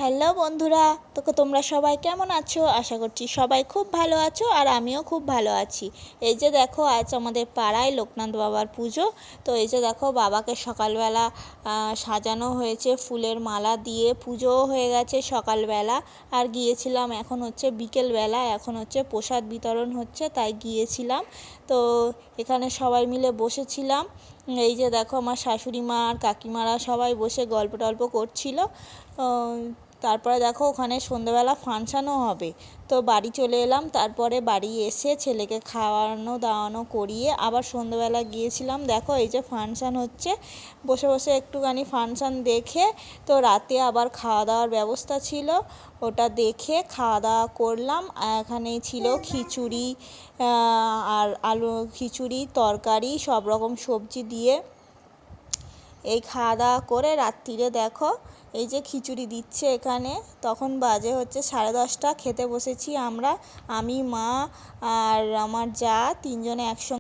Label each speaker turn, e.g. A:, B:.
A: Hello বন্ধুরা, তোমরা সবাই কেমন আছো? আশা করছি সবাই খুব ভালো আছো আর আমিও খুব ভালো আছি। এই যে দেখো, আজ আমাদের পাড়ায় লোকনাথ বাবার পুজো। তো এই যে দেখো, বাবাকে সকালবেলা সাজানো হয়েছে ফুলের মালা দিয়ে, পুজোও হয়ে গেছে সকালবেলা। আর গিয়েছিলাম, এখন হচ্ছে বিকেলবেলা, এখন হচ্ছে প্রসাদ বিতরণ হচ্ছে, তাই গিয়েছিলাম। তো এখানে সবাই মিলে বসেছিলাম। এই যে দেখো, আমার শাশুড়ি মা আর কাকিমারা সবাই বসে গল্প টল্প করছিল। তারপরে দেখো, ওখানে সন্ধ্যেবেলা ফাংশানও হবে। তো বাড়ি চলে এলাম, তারপরে বাড়ি এসে ছেলেকে খাওয়ানো দাওয়ানো করিয়ে আবার সন্ধ্যেবেলা গিয়েছিলাম। দেখো, এই যে ফাংশান হচ্ছে, বসে বসে একটুখানি ফাংশান দেখে, তো রাতে আবার খাওয়া দাওয়ার ব্যবস্থা ছিল, ওটা দেখে খাওয়া দাওয়া করলাম। এখানে ছিল খিচুড়ি, আর আলু খিচুড়ি, তরকারি, সব রকম সবজি দিয়ে এই খাওয়া দাওয়া করে রাত্রিরে দেখো, এই যে খিচুড়ি দিচ্ছে এখানে। তখন বাজে হচ্ছে 10:30, খেতে বসেছি আমরা, আমি, মা আর আমার যা, তিনজনে একসঙ্গে।